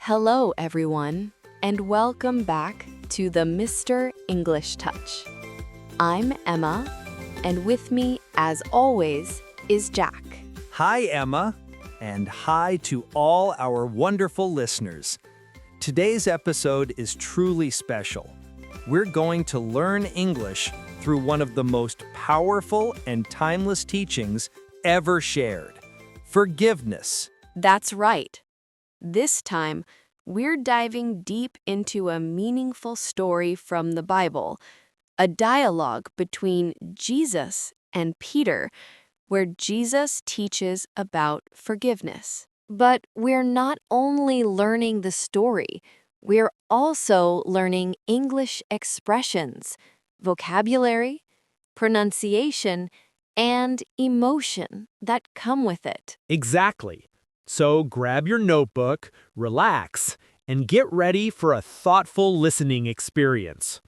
Hello, everyone, and welcome back to the Mr. English Touch. I'm Emma, and with me, as always, is Jack. Hi, Emma, and hi to all our wonderful listeners. Today's episode is truly special. We're going to learn English through one of the most powerful and timeless teachings ever shared: forgiveness. That's right. This time, we're diving deep into a meaningful story from the Bible, a dialogue between Jesus and Peter, where Jesus teaches about forgiveness. But we're not only learning the story, we're also learning English expressions, vocabulary, pronunciation, and emotion that come with it. Exactly. So grab your notebook, relax, and get ready for a thoughtful listening experience.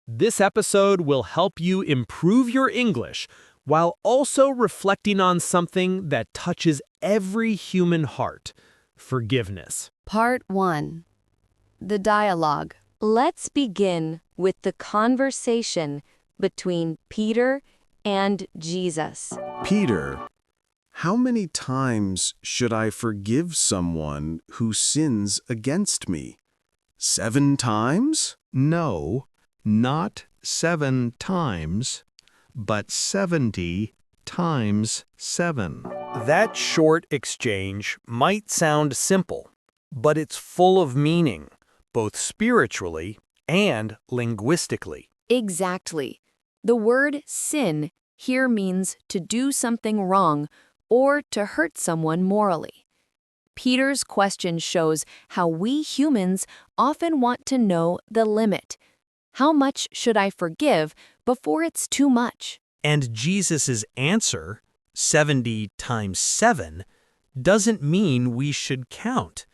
This episode will help you improve your English while also reflecting on something that touches every human heart: forgiveness. Part 1. The dialogue. Let's begin with the conversation between Peter and Jesus. Peter, how many times should I forgive someone who sins against me? 7 times? No, not 7 times, but 70 times 7. That short exchange might sound simple, but it's full of meaning, both spiritually and linguistically. Exactly. The word sin here means to do something wrong or to hurt someone morally. Peter's question shows how we humans often want to know the limit. How much should I forgive before it's too much? And Jesus' answer, 70 times 7, doesn't mean we should count.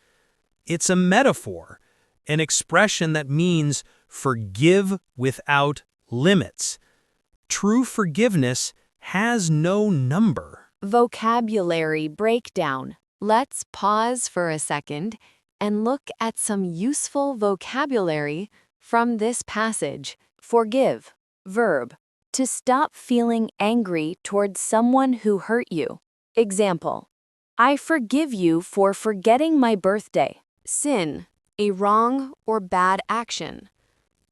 It's a metaphor, an expression that means forgive without limits. True forgiveness has no number. Vocabulary breakdown. Let's pause for a second and look at some useful vocabulary from this passage. Forgive. Verb. To stop feeling angry towards someone who hurt you. Example. I forgive you for forgetting my birthday. Sin. A wrong or bad action,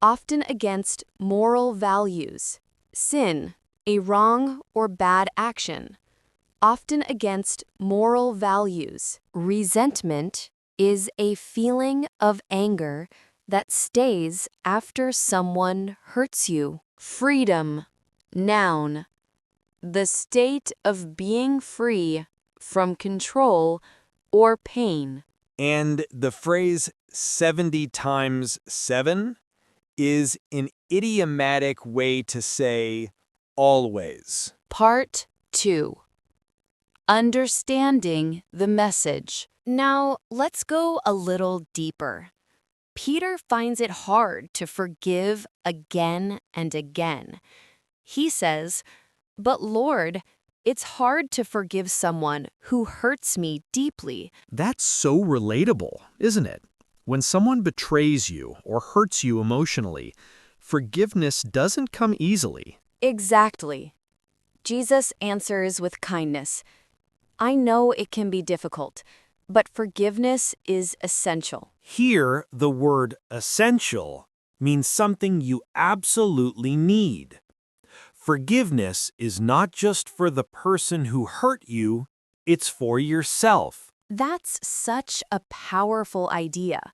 often against moral values. Sin. A wrong or bad action, often against moral values. Resentment is a feeling of anger that stays after someone hurts you. Freedom. Noun. The state of being free from control or pain. And the phrase 70 times 7 is an idiomatic way to say always. Part 2. Understanding the message. Now, let's go a little deeper. Peter finds it hard to forgive again and again. He says, "But Lord, it's hard to forgive someone who hurts me deeply." That's so relatable, isn't it? When someone betrays you or hurts you emotionally, forgiveness doesn't come easily. Exactly. Jesus answers with kindness. I know it can be difficult, but forgiveness is essential. Here, the word essential means something you absolutely need. Forgiveness is not just for the person who hurt you, it's for yourself. That's such a powerful idea.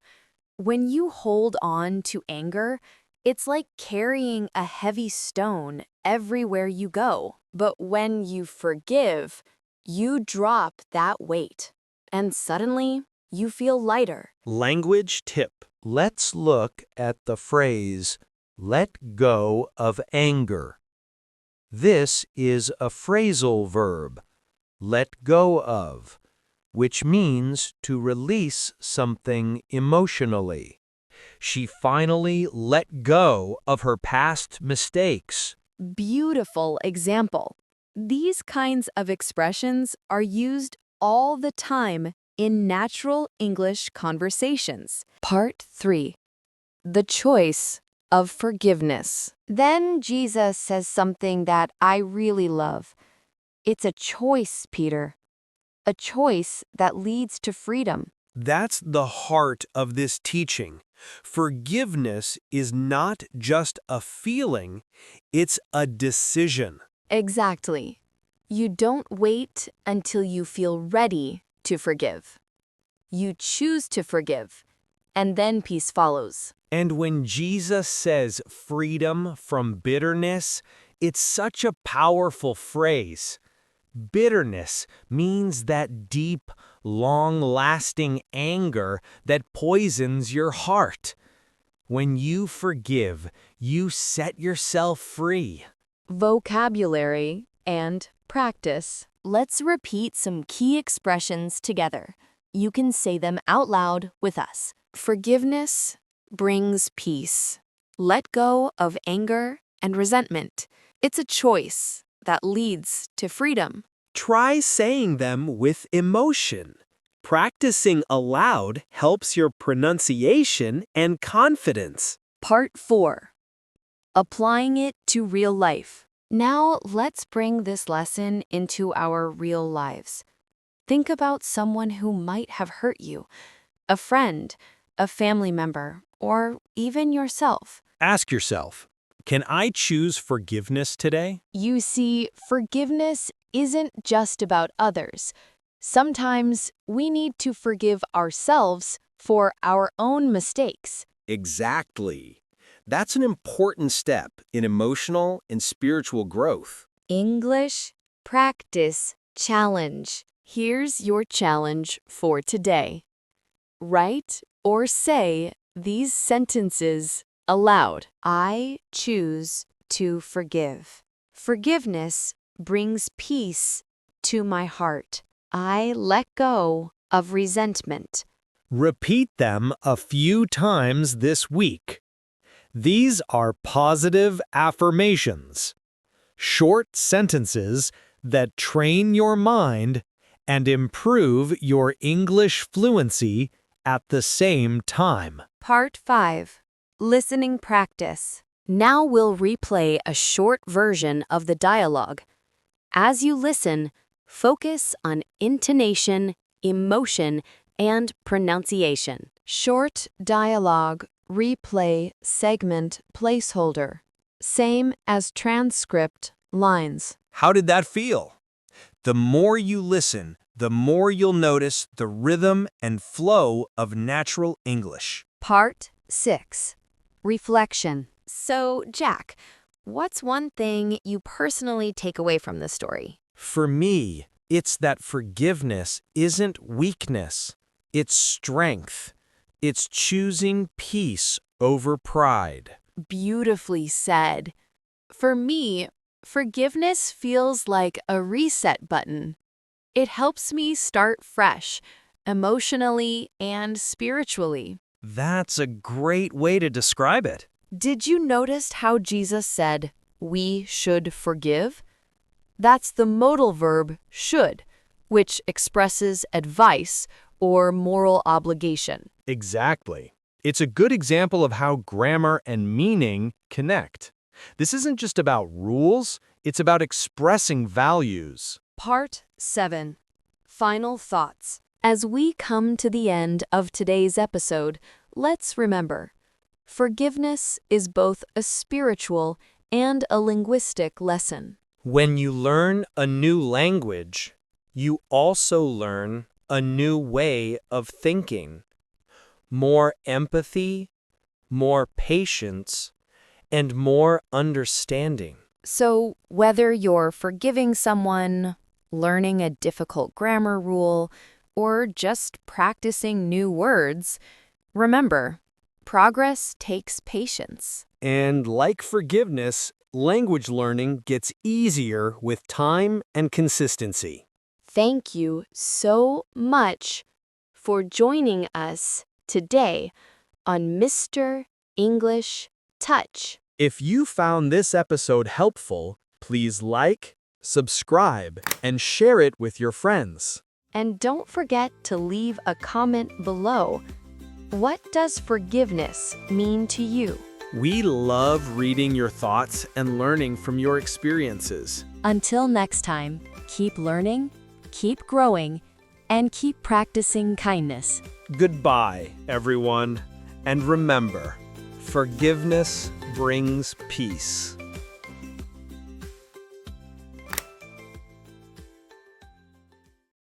When you hold on to anger, it's like carrying a heavy stone everywhere you go. But when you forgive, you drop that weight, and suddenly you feel lighter. Language tip. Let's look at the phrase, let go of anger. This is a phrasal verb, let go of, which means to release something emotionally. She finally let go of her past mistakes. Beautiful example. These kinds of expressions are used all the time in natural English conversations. Part 3. The choice of forgiveness. Then Jesus says something that I really love. It's a choice, Peter. A choice that leads to freedom. That's the heart of this teaching. Forgiveness is not just a feeling, it's a decision. Exactly. You don't wait until you feel ready to forgive. You choose to forgive, and then peace follows. And when Jesus says freedom from bitterness, it's such a powerful phrase. Bitterness means that deep, long-lasting anger that poisons your heart. When you forgive, you set yourself free. Vocabulary and practice. Let's repeat some key expressions together. You can say them out loud with us. Forgiveness brings peace. Let go of anger and resentment. It's a choice that leads to freedom. Try saying them with emotion. Practicing aloud helps your pronunciation and confidence. Part 4. Applying it to real life. Now let's bring this lesson into our real lives. Think about someone who might have hurt you, a friend, a family member, or even yourself. Ask yourself, can I choose forgiveness today? You see, forgiveness isn't just about others. Sometimes we need to forgive ourselves for our own mistakes. Exactly. That's an important step in emotional and spiritual growth. English Practice Challenge. Here's your challenge for today. Write or say these sentences aloud. I choose to forgive. Forgiveness brings peace to my heart. I let go of resentment. Repeat them a few times this week. These are positive affirmations, short sentences that train your mind and improve your English fluency at the same time. Part 5. Listening Practice. Now we'll replay a short version of the dialogue. As you listen, focus on intonation, emotion, and pronunciation. Short dialogue, replay, segment, placeholder. Same as transcript, lines. How did that feel? The more you listen, the more you'll notice the rhythm and flow of natural English. Part 6. Reflection. So, Jack, what's one thing you personally take away from this story? For me, it's that forgiveness isn't weakness, it's strength. It's choosing peace over pride. Beautifully said. For me, forgiveness feels like a reset button. It helps me start fresh, emotionally and spiritually. That's a great way to describe it. Did you notice how Jesus said, we should forgive? That's the modal verb should, which expresses advice or moral obligation. Exactly. It's a good example of how grammar and meaning connect. This isn't just about rules, it's about expressing values. Part 7. Final Thoughts. As we come to the end of today's episode, let's remember, forgiveness is both a spiritual and a linguistic lesson. When you learn a new language, you also learn a new way of thinking. More empathy, more patience, and more understanding. So, whether you're forgiving someone, learning a difficult grammar rule, or just practicing new words, remember, progress takes patience. And like forgiveness, language learning gets easier with time and consistency. Thank you so much for joining us today on Mr. English Touch. If you found this episode helpful, please like, subscribe, and share it with your friends. And don't forget to leave a comment below. What does forgiveness mean to you? We love reading your thoughts and learning from your experiences. Until next time, keep learning, keep growing, and keep practicing kindness. Goodbye, everyone. And remember, forgiveness brings peace.